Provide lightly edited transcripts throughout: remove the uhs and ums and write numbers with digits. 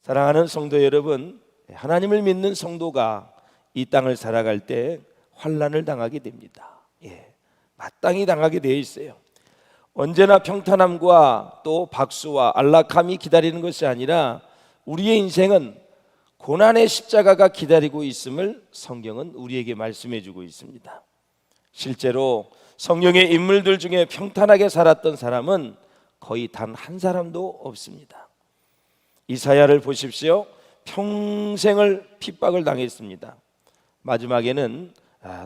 사랑하는 성도 여러분, 하나님을 믿는 성도가 이 땅을 살아갈 때 환난을 당하게 됩니다. 마땅히 당하게 되어 있어요. 언제나 평탄함과 또 박수와 안락함이 기다리는 것이 아니라 우리의 인생은 고난의 십자가가 기다리고 있음을 성경은 우리에게 말씀해 주고 있습니다. 실제로 성경의 인물들 중에 평탄하게 살았던 사람은 거의 단 한 사람도 없습니다. 이사야를 보십시오. 평생을 핍박을 당했습니다. 마지막에는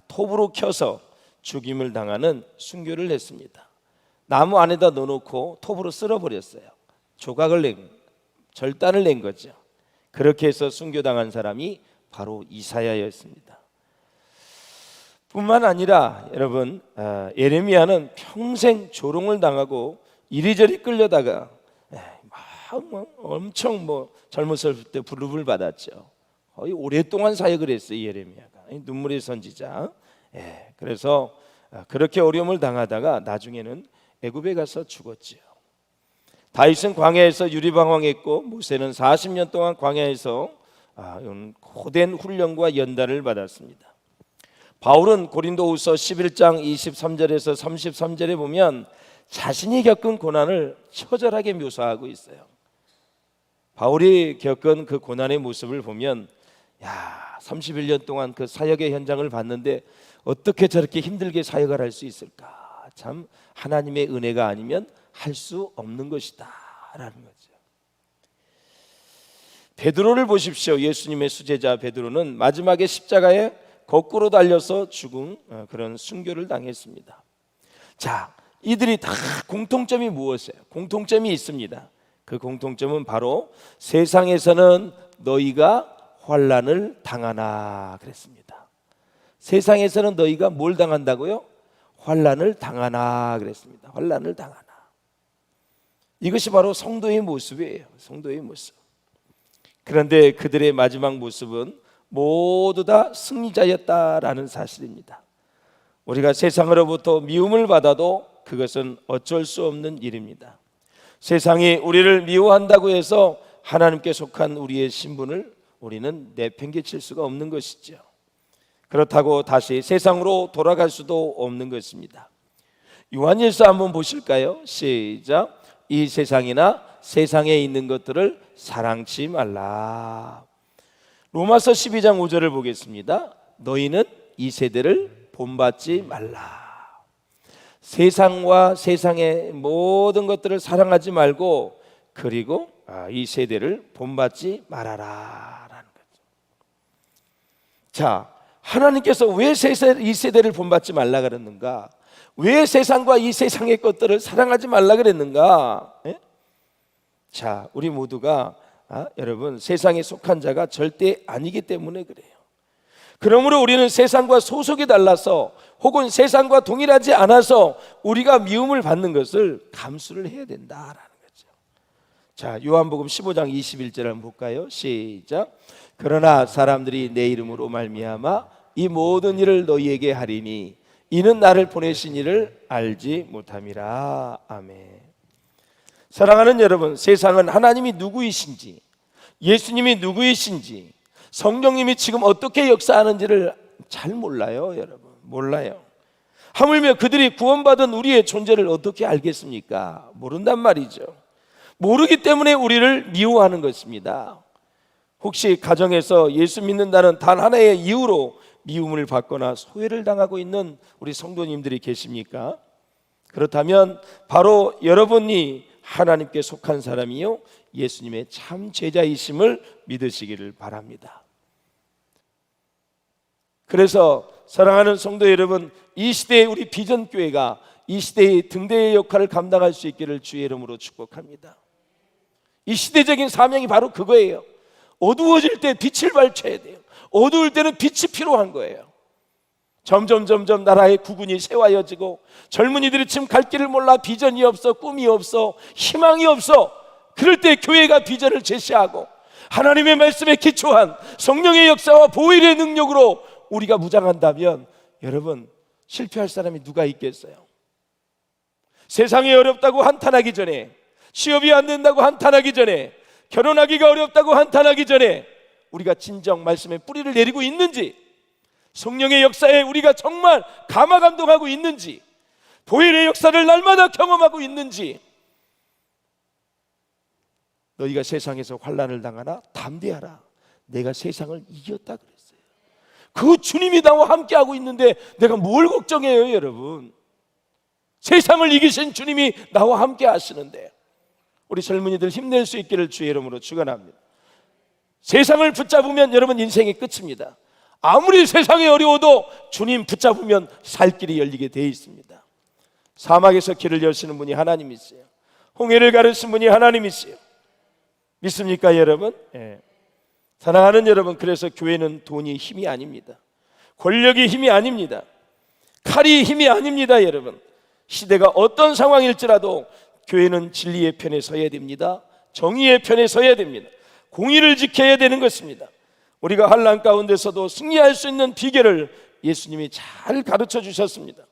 톱으로 켜서 죽임을 당하는 순교를 했습니다. 나무 안에다 넣어놓고 톱으로 쓸어버렸어요. 절단을 낸 거죠. 그렇게 해서 순교당한 사람이 바로 이사야였습니다. 뿐만 아니라 여러분, 예레미야는 평생 조롱을 당하고 이리저리 끌려다가 엄청 젊었을 때 부름을 받았죠. 거의 오랫동안 사역을 했어요. 예레미야가 눈물의 선지자. 그래서 그렇게 어려움을 당하다가 나중에는 애굽에 가서 죽었지요. 다윗은 광야에서 유리방황했고 모세는 40년 동안 광야에서 고된 훈련과 연단을 받았습니다. 바울은 고린도후서 11장 23절에서 33절에 보면 자신이 겪은 고난을 처절하게 묘사하고 있어요. 바울이 겪은 그 고난의 모습을 보면 31년 동안 그 사역의 현장을 봤는데 어떻게 저렇게 힘들게 사역을 할 수 있을까? 참 하나님의 은혜가 아니면 할 수 없는 것이다 라는 거죠. 베드로를 보십시오. 예수님의 수제자 베드로는 마지막에 십자가에 거꾸로 달려서 죽은 그런 순교를 당했습니다. 자, 이들이 다 공통점이 무엇이에요? 공통점이 있습니다. 그 공통점은 바로 세상에서는 너희가 환난을 당하나 그랬습니다. 세상에서는 너희가 뭘 당한다고요? 환난을 당하나 그랬습니다. 환난을 당하나. 이것이 바로 성도의 모습이에요. 성도의 모습. 그런데 그들의 마지막 모습은 모두 다 승리자였다라는 사실입니다. 우리가 세상으로부터 미움을 받아도 그것은 어쩔 수 없는 일입니다. 세상이 우리를 미워한다고 해서 하나님께 속한 우리의 신분을 우리는 내팽개칠 수가 없는 것이죠. 그렇다고 다시 세상으로 돌아갈 수도 없는 것입니다. 요한일서 한번 보실까요? 시작. 이 세상이나 세상에 있는 것들을 사랑치 말라. 로마서 12장 5절을 보겠습니다. 너희는 이 세대를 본받지 말라. 세상과 세상의 모든 것들을 사랑하지 말고 그리고 이 세대를 본받지 말아라 라는 거죠. 자, 하나님께서 왜 이 세대를 본받지 말라 그랬는가? 왜 세상과 이 세상의 것들을 사랑하지 말라 그랬는가? 자, 우리 모두가 여러분 세상에 속한 자가 절대 아니기 때문에 그래요. 그러므로 우리는 세상과 소속이 달라서 혹은 세상과 동일하지 않아서 우리가 미움을 받는 것을 감수를 해야 된다라는 거죠. 자, 요한복음 15장 21절 한번 볼까요? 시작. 그러나 사람들이 내 이름으로 말미암아 이 모든 일을 너희에게 하리니 이는 나를 보내신 이를 알지 못함이라. 아멘. 사랑하는 여러분, 세상은 하나님이 누구이신지, 예수님이 누구이신지, 성령님이 지금 어떻게 역사하는지를 잘 몰라요. 여러분, 몰라요. 하물며 그들이 구원받은 우리의 존재를 어떻게 알겠습니까? 모른단 말이죠. 모르기 때문에 우리를 미워하는 것입니다. 혹시 가정에서 예수 믿는다는 단 하나의 이유로 미움을 받거나 소외를 당하고 있는 우리 성도님들이 계십니까? 그렇다면 바로 여러분이 하나님께 속한 사람이요 예수님의 참 제자이심을 믿으시기를 바랍니다. 그래서 사랑하는 성도 여러분, 이 시대의 우리 비전교회가 이 시대의 등대의 역할을 감당할 수 있기를 주의 이름으로 축복합니다. 이 시대적인 사명이 바로 그거예요. 어두워질 때 빛을 발쳐야 돼요. 어두울 때는 빛이 필요한 거예요. 점점 나라의 구군이 세워져지고 젊은이들이 지금 갈 길을 몰라 비전이 없어, 꿈이 없어, 희망이 없어. 그럴 때 교회가 비전을 제시하고 하나님의 말씀에 기초한 성령의 역사와 보혈의 능력으로 우리가 무장한다면 여러분, 실패할 사람이 누가 있겠어요? 세상이 어렵다고 한탄하기 전에, 취업이 안 된다고 한탄하기 전에, 결혼하기가 어렵다고 한탄하기 전에 우리가 진정 말씀의 뿌리를 내리고 있는지, 성령의 역사에 우리가 정말 감화감동하고 있는지, 보혈의 역사를 날마다 경험하고 있는지. 너희가 세상에서 환난을 당하나 담대하라, 내가 세상을 이겼다 그랬어요. 그 주님이 나와 함께하고 있는데 내가 뭘 걱정해요, 여러분? 세상을 이기신 주님이 나와 함께 하시는데. 우리 젊은이들 힘낼 수 있기를 주의 이름으로 축원합니다. 세상을 붙잡으면 여러분 인생의 끝입니다. 아무리 세상이 어려워도 주님 붙잡으면 살 길이 열리게 되어 있습니다. 사막에서 길을 여시는 분이 하나님이세요. 홍해를 가르신 분이 하나님이세요. 믿습니까, 여러분? 사랑하는 여러분, 그래서 교회는 돈이 힘이 아닙니다. 권력이 힘이 아닙니다. 칼이 힘이 아닙니다, 여러분. 시대가 어떤 상황일지라도 교회는 진리의 편에 서야 됩니다. 정의의 편에 서야 됩니다. 공의를 지켜야 되는 것입니다. 우리가 환난 가운데서도 승리할 수 있는 비결을 예수님이 잘 가르쳐 주셨습니다.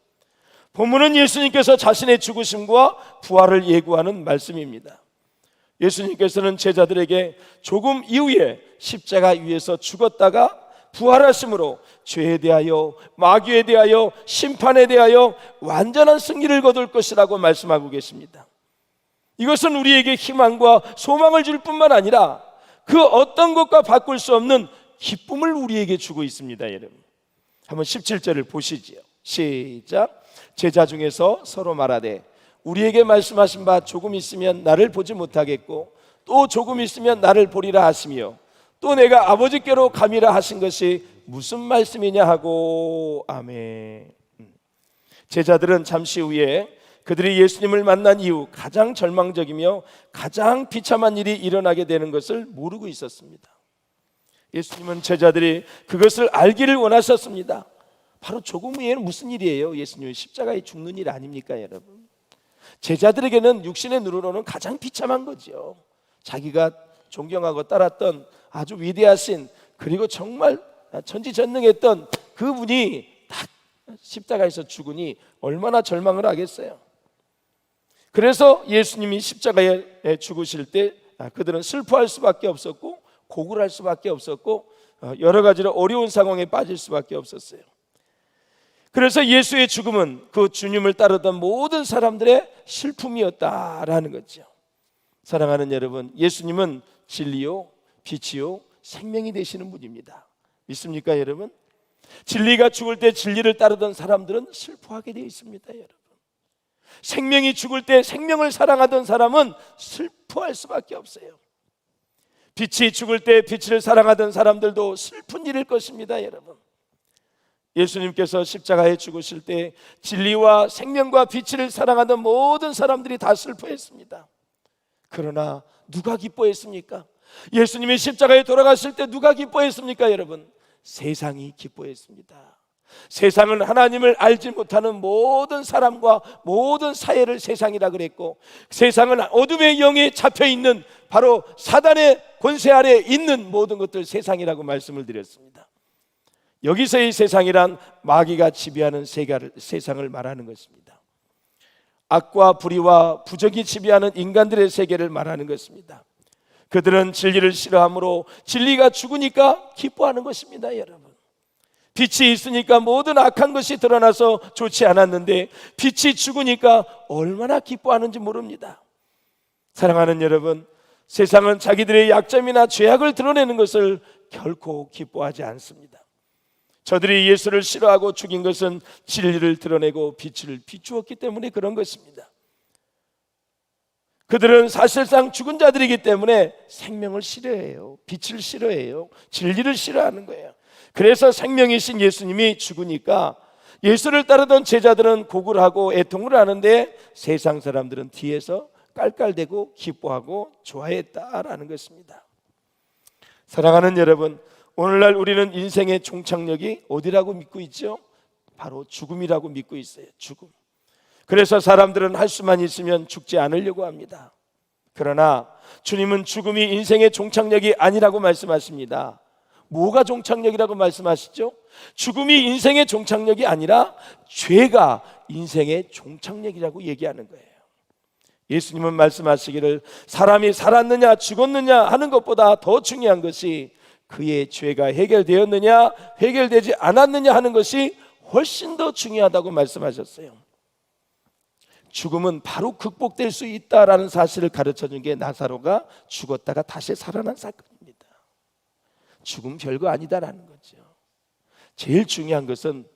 본문은 예수님께서 자신의 죽으심과 부활을 예고하는 말씀입니다. 예수님께서는 제자들에게 조금 이후에 십자가 위에서 죽었다가 부활하심으로 죄에 대하여, 마귀에 대하여, 심판에 대하여 완전한 승리를 거둘 것이라고 말씀하고 계십니다. 이것은 우리에게 희망과 소망을 줄 뿐만 아니라 그 어떤 것과 바꿀 수 없는 기쁨을 우리에게 주고 있습니다, 여러분. 한번 17절을 보시지요. 시작. 제자 중에서 서로 말하되 우리에게 말씀하신 바 조금 있으면 나를 보지 못하겠고 또 조금 있으면 나를 보리라 하시며 또 내가 아버지께로 가미라 하신 것이 무슨 말씀이냐 하고. 아멘. 제자들은 잠시 후에 그들이 예수님을 만난 이후 가장 절망적이며 가장 비참한 일이 일어나게 되는 것을 모르고 있었습니다. 예수님은 제자들이 그것을 알기를 원하셨습니다. 바로 조금 후에는 무슨 일이에요? 예수님이 십자가에 죽는 일 아닙니까, 여러분? 제자들에게는 육신의 눈으로는 가장 비참한 거죠. 자기가 존경하고 따랐던 아주 위대하신, 그리고 정말 천지전능했던 그분이 딱 십자가에서 죽으니 얼마나 절망을 하겠어요. 그래서 예수님이 십자가에 죽으실 때 그들은 슬퍼할 수밖에 없었고 고굴할 수밖에 없었고 여러 가지로 어려운 상황에 빠질 수밖에 없었어요. 그래서 예수의 죽음은 그 주님을 따르던 모든 사람들의 슬픔이었다라는 거죠. 사랑하는 여러분, 예수님은 진리요, 빛이요, 생명이 되시는 분입니다. 믿습니까, 여러분? 진리가 죽을 때 진리를 따르던 사람들은 슬퍼하게 되어 있습니다, 여러분. 생명이 죽을 때 생명을 사랑하던 사람은 슬퍼할 수밖에 없어요. 빛이 죽을 때 빛을 사랑하던 사람들도 슬픈 일일 것입니다, 여러분. 예수님께서 십자가에 죽으실 때 진리와 생명과 빛을 사랑하던 모든 사람들이 다 슬퍼했습니다. 그러나 누가 기뻐했습니까? 예수님이 십자가에 돌아가실 때 누가 기뻐했습니까, 여러분? 세상이 기뻐했습니다. 세상은 하나님을 알지 못하는 모든 사람과 모든 사회를 세상이라 그랬고, 세상은 어둠의 영에 잡혀있는 바로 사단의 권세 아래에 있는 모든 것들 세상이라고 말씀을 드렸습니다. 여기서의 세상이란 마귀가 지배하는 세상을 말하는 것입니다. 악과 불의와 부정이 지배하는 인간들의 세계를 말하는 것입니다. 그들은 진리를 싫어하므로 진리가 죽으니까 기뻐하는 것입니다, 여러분. 빛이 있으니까 모든 악한 것이 드러나서 좋지 않았는데 빛이 죽으니까 얼마나 기뻐하는지 모릅니다. 사랑하는 여러분, 세상은 자기들의 약점이나 죄악을 드러내는 것을 결코 기뻐하지 않습니다. 저들이 예수를 싫어하고 죽인 것은 진리를 드러내고 빛을 비추었기 때문에 그런 것입니다. 그들은 사실상 죽은 자들이기 때문에 생명을 싫어해요. 빛을 싫어해요. 진리를 싫어하는 거예요. 그래서 생명이신 예수님이 죽으니까 예수를 따르던 제자들은 고굴하고 애통을 하는데 세상 사람들은 뒤에서 깔깔대고 기뻐하고 좋아했다라는 것입니다. 사랑하는 여러분, 오늘날 우리는 인생의 종착역이 어디라고 믿고 있죠? 바로 죽음이라고 믿고 있어요. 죽음. 그래서 사람들은 할 수만 있으면 죽지 않으려고 합니다. 그러나 주님은 죽음이 인생의 종착역이 아니라고 말씀하십니다. 뭐가 종착역이라고 말씀하시죠? 죽음이 인생의 종착역이 아니라 죄가 인생의 종착역이라고 얘기하는 거예요. 예수님은 말씀하시기를 사람이 살았느냐 죽었느냐 하는 것보다 더 중요한 것이 그의 죄가 해결되었느냐 해결되지 않았느냐 하는 것이 훨씬 더 중요하다고 말씀하셨어요. 죽음은 바로 극복될 수 있다라는 사실을 가르쳐준 게 나사로가 죽었다가 다시 살아난 사건입니다. 죽음 별거 아니다라는 거죠. 제일 중요한 것은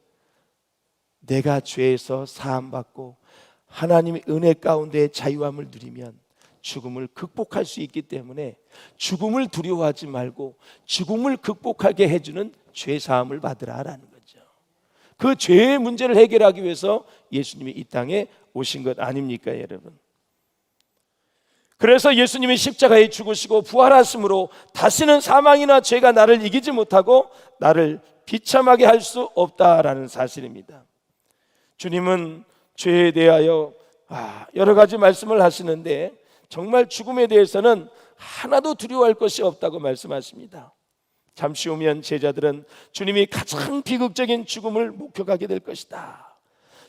내가 죄에서 사함받고 하나님의 은혜 가운데 자유함을 누리면 죽음을 극복할 수 있기 때문에 죽음을 두려워하지 말고 죽음을 극복하게 해주는 죄사함을 받으라라는 거죠. 그 죄의 문제를 해결하기 위해서 예수님이 이 땅에 오신 것 아닙니까, 여러분? 그래서 예수님이 십자가에 죽으시고 부활하심으로 다시는 사망이나 죄가 나를 이기지 못하고 나를 비참하게 할 수 없다라는 사실입니다. 주님은 죄에 대하여 여러 가지 말씀을 하시는데 정말 죽음에 대해서는 하나도 두려워할 것이 없다고 말씀하십니다. 잠시 후면 제자들은 주님이 가장 비극적인 죽음을 목격하게 될 것이다.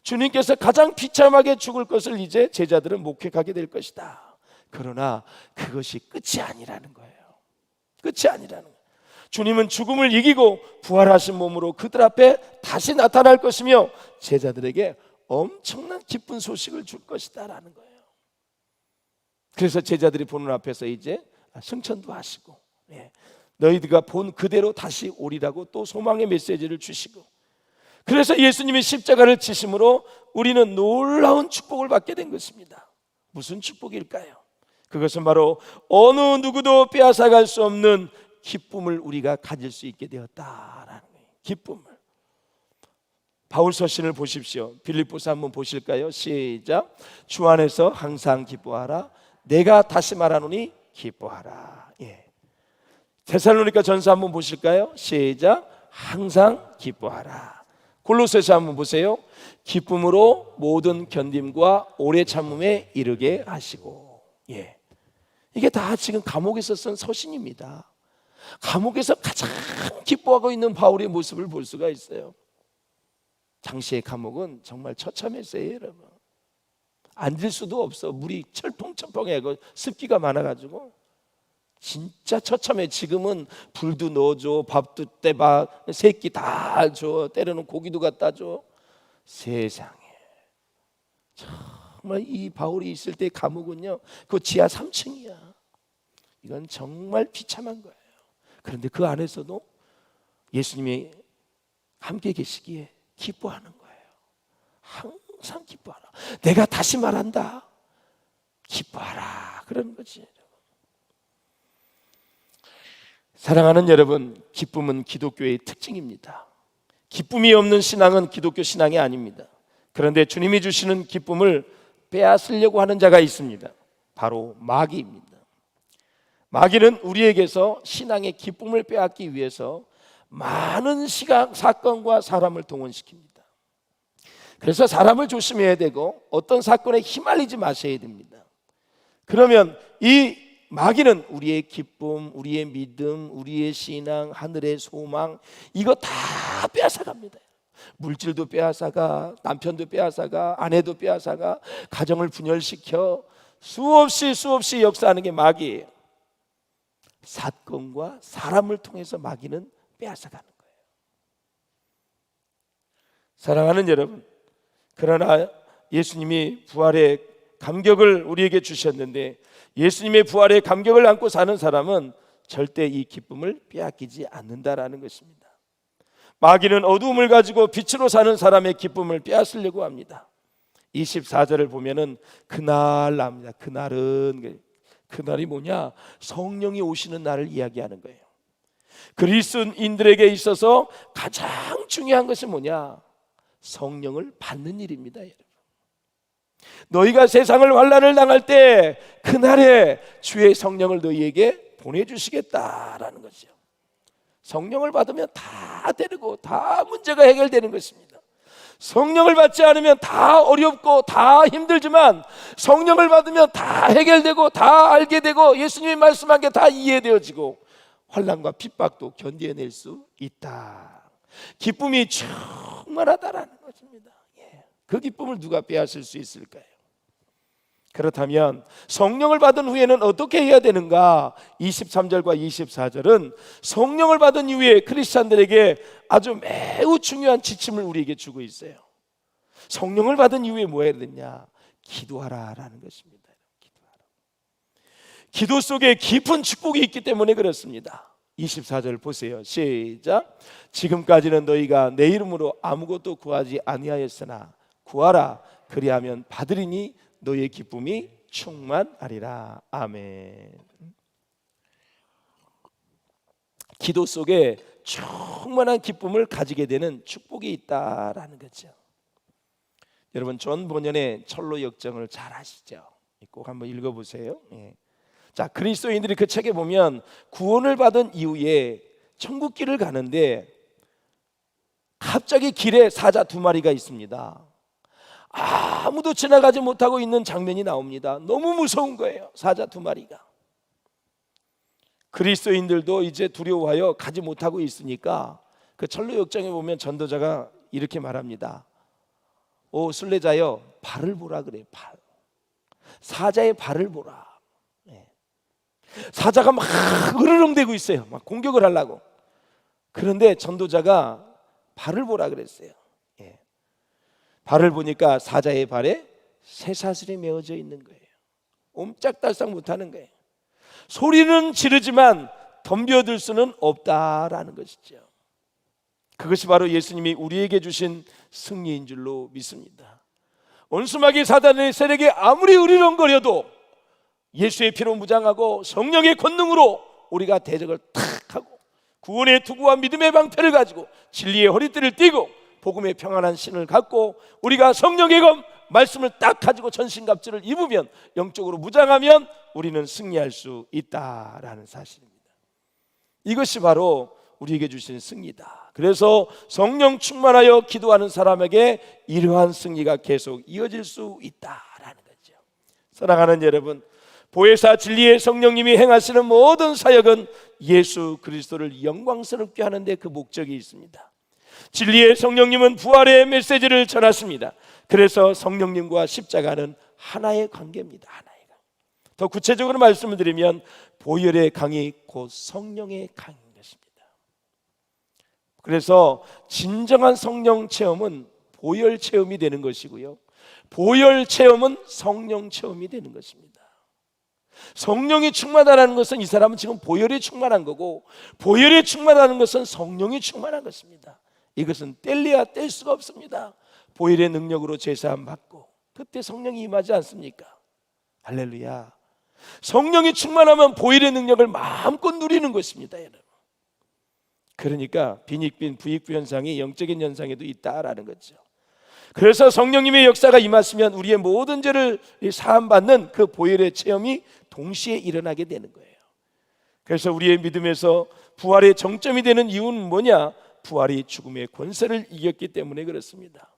주님께서 가장 비참하게 죽을 것을 이제 제자들은 목격하게 될 것이다. 그러나 그것이 끝이 아니라는 거예요. 끝이 아니라는 거예요. 주님은 죽음을 이기고 부활하신 몸으로 그들 앞에 다시 나타날 것이며 제자들에게 엄청난 기쁜 소식을 줄 것이다라는 거예요. 그래서 제자들이 보는 앞에서 이제 승천도 하시고 너희들과 본 그대로 다시 오리라고 또 소망의 메시지를 주시고, 그래서 예수님이 십자가를 지심으로 우리는 놀라운 축복을 받게 된 것입니다. 무슨 축복일까요? 그것은 바로 어느 누구도 빼앗아갈 수 없는 기쁨을 우리가 가질 수 있게 되었다라는 거예요. 기쁨을. 바울 서신을 보십시오. 빌립보서 한번 보실까요? 시작. 주 안에서 항상 기뻐하라. 내가 다시 말하노니 기뻐하라. 데살로니가 전서 한번 보실까요? 시작. 항상 기뻐하라. 골로새서 한번 보세요. 기쁨으로 모든 견딤과 오래 참음에 이르게 하시고. 이게 다 지금 감옥에서 쓴 서신입니다. 감옥에서 가장 기뻐하고 있는 바울의 모습을 볼 수가 있어요. 당시의 감옥은 정말 처참했어요, 여러분. 앉을 수도 없어. 물이 철펑철펑해고 습기가 많아가지고 진짜 처참해. 지금은 불도 넣어줘, 밥도 떼봐, 새끼 다 줘, 때로는 고기도 갖다 줘. 세상에 정말 이 바울이 있을 때 감옥은요, 그 지하 3층이야. 이건 정말 비참한 거예요. 그런데 그 안에서도 예수님이 함께 계시기에 기뻐하는 거예요. 항상 기뻐하라. 내가 다시 말한다. 기뻐하라. 그런 거지. 사랑하는 여러분, 기쁨은 기독교의 특징입니다. 기쁨이 없는 신앙은 기독교 신앙이 아닙니다. 그런데 주님이 주시는 기쁨을 빼앗으려고 하는 자가 있습니다. 바로 마귀입니다. 마귀는 우리에게서 신앙의 기쁨을 빼앗기 위해서 많은 사건과 사람을 동원시킵니다. 그래서 사람을 조심해야 되고 어떤 사건에 휘말리지 마셔야 됩니다. 그러면 이 마귀는 우리의 기쁨, 우리의 믿음, 우리의 신앙, 하늘의 소망, 이거 다 빼앗아갑니다. 물질도 빼앗아가, 남편도 빼앗아가, 아내도 빼앗아가, 가정을 분열시켜 수없이 역사하는 게 마귀예요. 사건과 사람을 통해서 마귀는 빼앗아가는 거예요. 사랑하는 여러분, 그러나 예수님이 부활의 감격을 우리에게 주셨는데 예수님의 부활의 감격을 안고 사는 사람은 절대 이 기쁨을 빼앗기지 않는다라는 것입니다. 마귀는 어두움을 가지고 빛으로 사는 사람의 기쁨을 빼앗으려고 합니다. 24절을 보면은 그날 납니다. 그날이 뭐냐? 성령이 오시는 날을 이야기하는 거예요. 그리스도인들에게 있어서 가장 중요한 것이 뭐냐? 성령을 받는 일입니다, 여러분. 너희가 세상을 환난을 당할 때 그날에 주의 성령을 너희에게 보내주시겠다라는 거죠. 성령을 받으면 다 되고 다 문제가 해결되는 것입니다. 성령을 받지 않으면 다 어렵고 다 힘들지만 성령을 받으면 다 해결되고 다 알게 되고 예수님이 말씀한 게 다 이해되어지고 환난과 핍박도 견뎌낼 수 있다. 기쁨이 충만하다라는 것입니다. 그 기쁨을 누가 빼앗을 수 있을까요? 그렇다면 성령을 받은 후에는 어떻게 해야 되는가? 23절과 24절은 성령을 받은 이후에 크리스찬들에게 아주 매우 중요한 지침을 우리에게 주고 있어요. 성령을 받은 이후에 뭐 해야 되냐? 기도하라라는 것입니다. 기도하라. 기도 속에 깊은 축복이 있기 때문에 그렇습니다. 24절 보세요. 시작. 지금까지는 너희가 내 이름으로 아무것도 구하지 아니하였으나 구하라. 그리하면 받으리니 너희의 기쁨이 충만하리라. 아멘. 기도 속에 충만한 기쁨을 가지게 되는 축복이 있다라는 거죠. 여러분 존 본연의 철로 역정을 잘 아시죠? 꼭 한번 읽어보세요. 자, 그리스도인들이 그 책에 보면 구원을 받은 이후에 천국길을 가는데 갑자기 길에 사자 2마리가 있습니다. 아무도 지나가지 못하고 있는 장면이 나옵니다. 너무 무서운 거예요. 사자 2마리가. 그리스도인들도 이제 두려워하여 가지 못하고 있으니까 그 철로 역정에 보면 전도자가 이렇게 말합니다. 오 순례자여, 발을 보라 그래. 발. 사자의 발을 보라. 사자가 막 으르렁대고 있어요. 막 공격을 하려고. 그런데 전도자가 발을 보라 그랬어요. 발을 보니까 사자의 발에 쇠사슬이 메어져 있는 거예요. 옴짝달싹 못하는 거예요. 소리는 지르지만 덤벼들 수는 없다라는 것이죠. 그것이 바로 예수님이 우리에게 주신 승리인 줄로 믿습니다. 원수마귀 사단의 세력이 아무리 으리렁거려도 예수의 피로 무장하고 성령의 권능으로 우리가 대적을 탁 하고 구원의 투구와 믿음의 방패를 가지고 진리의 허리띠를 띠고 복음의 평안한 신을 갖고 우리가 성령의 검 말씀을 딱 가지고 전신갑주를 입으면 영적으로 무장하면 우리는 승리할 수 있다라는 사실입니다. 이것이 바로 우리에게 주신 승리다. 그래서 성령 충만하여 기도하는 사람에게 이러한 승리가 계속 이어질 수 있다라는 거죠. 사랑하는 여러분, 보혜사 진리의 성령님이 행하시는 모든 사역은 예수 그리스도를 영광스럽게 하는 데 그 목적이 있습니다. 진리의 성령님은 부활의 메시지를 전하십니다. 그래서 성령님과 십자가는 하나의 관계입니다. 하나의 관계. 더 구체적으로 말씀을 드리면 보혈의 강이 곧 성령의 강인 것입니다. 그래서 진정한 성령 체험은 보혈 체험이 되는 것이고요, 보혈 체험은 성령 체험이 되는 것입니다. 성령이 충만하다는 것은 이 사람은 지금 보혈이 충만한 거고, 보혈이 충만하는 것은 성령이 충만한 것입니다. 이것은 뗄래야 뗄 수가 없습니다. 보혈의 능력으로 제사함 받고 그때 성령이 임하지 않습니까? 할렐루야. 성령이 충만하면 보혈의 능력을 마음껏 누리는 것입니다, 여러분. 그러니까 빈익빈 부익부 현상이 영적인 현상에도 있다라는 거죠. 그래서 성령님의 역사가 임하시면 우리의 모든 죄를 사함받는 그 보혈의 체험이 동시에 일어나게 되는 거예요. 그래서 우리의 믿음에서 부활의 정점이 되는 이유는 뭐냐? 부활이 죽음의 권세를 이겼기 때문에 그렇습니다.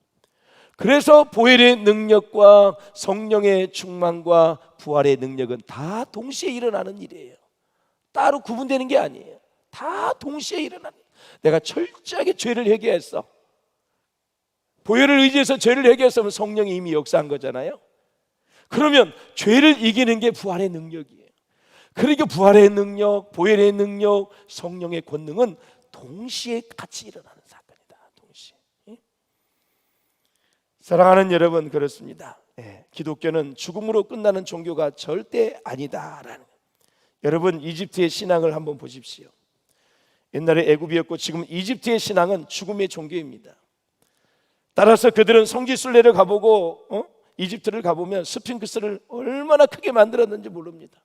그래서 보혈의 능력과 성령의 충만과 부활의 능력은 다 동시에 일어나는 일이에요. 따로 구분되는 게 아니에요. 다 동시에 일어나는 일이에요. 내가 철저하게 죄를 회개했어. 보혈을 의지해서 죄를 회개했으면 성령이 이미 역사한 거잖아요. 그러면 죄를 이기는 게 부활의 능력이에요. 그러니까 부활의 능력, 보혈의 능력, 성령의 권능은 동시에 같이 일어나는 사건이다. 동시에. 사랑하는 여러분, 그렇습니다. 기독교는 죽음으로 끝나는 종교가 절대 아니다라는. 여러분, 이집트의 신앙을 한번 보십시오. 옛날에 애굽이었고 지금 이집트의 신앙은 죽음의 종교입니다. 따라서 그들은 성지순례를 가보고 이집트를 가보면 스핑크스를 얼마나 크게 만들었는지 모릅니다.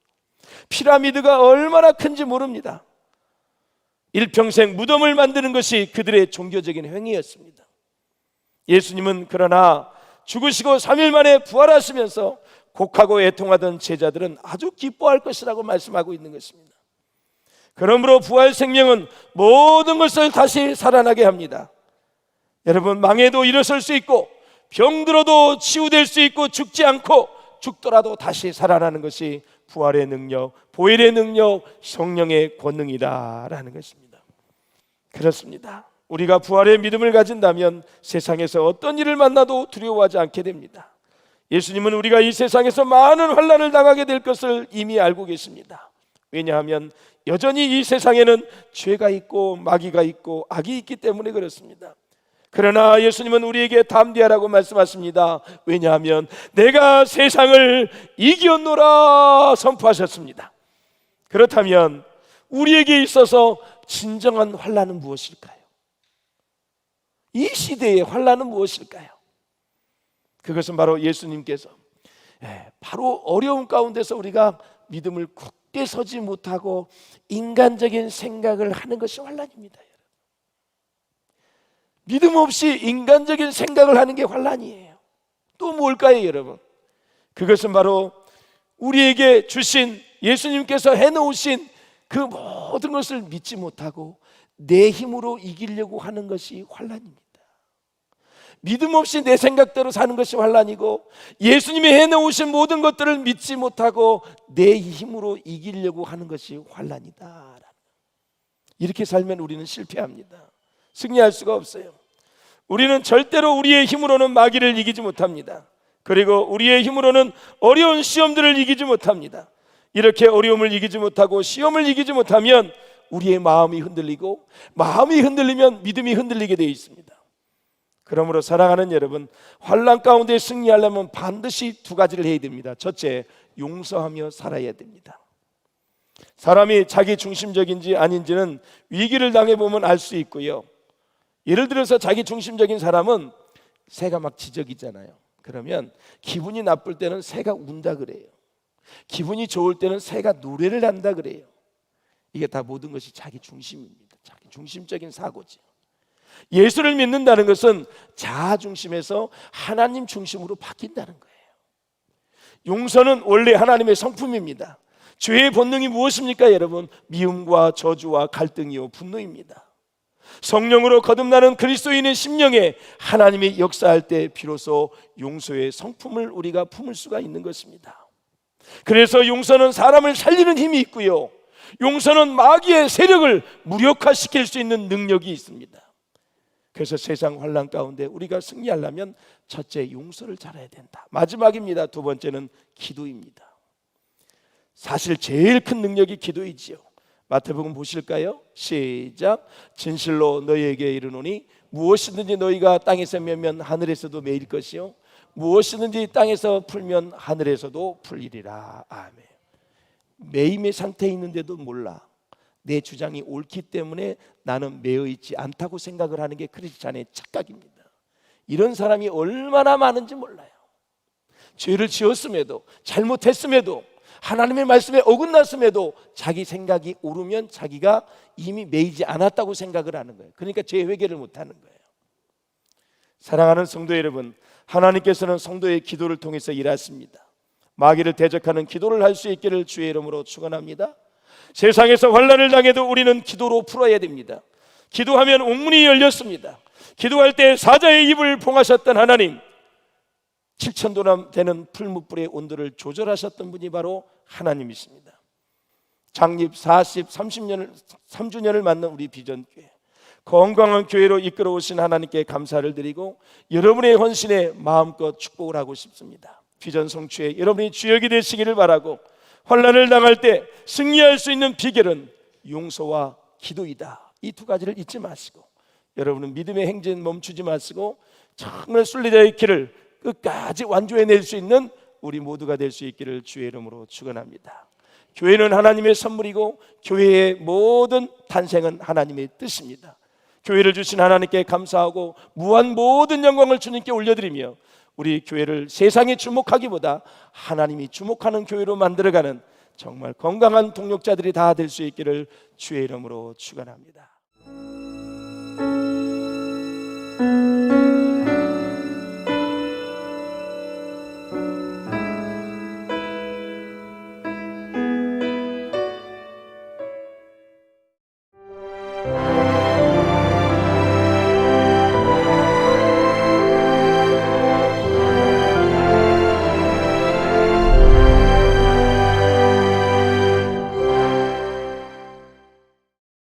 피라미드가 얼마나 큰지 모릅니다. 일평생 무덤을 만드는 것이 그들의 종교적인 행위였습니다. 예수님은 그러나 죽으시고 3일 만에 부활하시면서 곡하고 애통하던 제자들은 아주 기뻐할 것이라고 말씀하고 있는 것입니다. 그러므로 부활 생명은 모든 것을 다시 살아나게 합니다. 여러분, 망해도 일어설 수 있고 병들어도 치유될 수 있고 죽지 않고 죽더라도 다시 살아나는 것이 부활의 능력, 보혈의 능력, 성령의 권능이다라는 것입니다. 그렇습니다. 우리가 부활의 믿음을 가진다면 세상에서 어떤 일을 만나도 두려워하지 않게 됩니다. 예수님은 우리가 이 세상에서 많은 환난을 당하게 될 것을 이미 알고 계십니다. 왜냐하면 여전히 이 세상에는 죄가 있고 마귀가 있고 악이 있기 때문에 그렇습니다. 그러나 예수님은 우리에게 담대하라고 말씀하십니다. 왜냐하면 내가 세상을 이겼노라 선포하셨습니다. 그렇다면 우리에게 있어서 진정한 환난은 무엇일까요? 이 시대의 환난은 무엇일까요? 그것은 바로 예수님께서 바로 어려움 가운데서 우리가 믿음을 굳게 서지 못하고 인간적인 생각을 하는 것이 환난입니다. 믿음 없이 인간적인 생각을 하는 게 환난이에요. 또 뭘까요, 여러분? 그것은 바로 우리에게 주신 예수님께서 해놓으신 그 모든 것을 믿지 못하고 내 힘으로 이기려고 하는 것이 환난입니다. 믿음 없이 내 생각대로 사는 것이 환난이고, 예수님이 해놓으신 모든 것들을 믿지 못하고 내 힘으로 이기려고 하는 것이 환난이다. 이렇게 살면 우리는 실패합니다. 승리할 수가 없어요. 우리는 절대로 우리의 힘으로는 마귀를 이기지 못합니다. 그리고 우리의 힘으로는 어려운 시험들을 이기지 못합니다. 이렇게 어려움을 이기지 못하고 시험을 이기지 못하면 우리의 마음이 흔들리고, 마음이 흔들리면 믿음이 흔들리게 되어 있습니다. 그러므로 사랑하는 여러분, 환난 가운데 승리하려면 반드시 두 가지를 해야 됩니다. 첫째, 용서하며 살아야 됩니다. 사람이 자기 중심적인지 아닌지는 위기를 당해보면 알 수 있고요. 예를 들어서 자기 중심적인 사람은 새가 막 지저귀잖아요. 그러면 기분이 나쁠 때는 새가 운다 그래요. 기분이 좋을 때는 새가 노래를 한다 그래요. 이게 다 모든 것이 자기 중심입니다. 자기 중심적인 사고지. 예수를 믿는다는 것은 자아 중심에서 하나님 중심으로 바뀐다는 거예요. 용서는 원래 하나님의 성품입니다. 죄의 본능이 무엇입니까, 여러분? 미움과 저주와 갈등이요 분노입니다. 성령으로 거듭나는 그리스도인의 심령에 하나님이 역사할 때 비로소 용서의 성품을 우리가 품을 수가 있는 것입니다. 그래서 용서는 사람을 살리는 힘이 있고요, 용서는 마귀의 세력을 무력화시킬 수 있는 능력이 있습니다. 그래서 세상 환난 가운데 우리가 승리하려면 첫째, 용서를 잘해야 된다. 마지막입니다. 두 번째는 기도입니다. 사실 제일 큰 능력이 기도이지요. 마태복음 보실까요? 시작. 진실로 너희에게 이르노니 무엇이든지 너희가 땅에서 메면 하늘에서도 메일 것이요, 무엇이든지 땅에서 풀면 하늘에서도 풀리리라. 아멘. 매임의 상태에 있는데도 몰라. 내 주장이 옳기 때문에 나는 매여 있지 않다고 생각을 하는 게 크리스찬의 착각입니다. 이런 사람이 얼마나 많은지 몰라요. 죄를 지었음에도, 잘못했음에도, 하나님의 말씀에 어긋났음에도 자기 생각이 옳으면 자기가 이미 매이지 않았다고 생각을 하는 거예요. 그러니까 죄 회개를 못하는 거예요. 사랑하는 성도 여러분, 하나님께서는 성도의 기도를 통해서 일하십니다. 마귀를 대적하는 기도를 할 수 있기를 주의 이름으로 축원합니다. 세상에서 환난을 당해도 우리는 기도로 풀어야 됩니다. 기도하면 옥문이 열렸습니다. 기도할 때 사자의 입을 봉하셨던 하나님, 7,000도나 되는 풀무불의 온도를 조절하셨던 분이 바로 하나님이십니다. 창립 40, 3주년을 맞는 우리 비전교회, 건강한 교회로 이끌어 오신 하나님께 감사를 드리고 여러분의 헌신에 마음껏 축복을 하고 싶습니다. 비전 성취에 여러분이 주역이 되시기를 바라고, 환난을 당할 때 승리할 수 있는 비결은 용서와 기도이다. 이 두 가지를 잊지 마시고 여러분은 믿음의 행진 멈추지 마시고 정말 순례자의 길을 끝까지 완주해낼 수 있는 우리 모두가 될 수 있기를 주의 이름으로 축원합니다. 교회는 하나님의 선물이고 교회의 모든 탄생은 하나님의 뜻입니다. 교회를 주신 하나님께 감사하고 무한 모든 영광을 주님께 올려드리며 우리 교회를 세상에 주목하기보다 하나님이 주목하는 교회로 만들어가는 정말 건강한 동력자들이 다 될 수 있기를 주의 이름으로 축원합니다.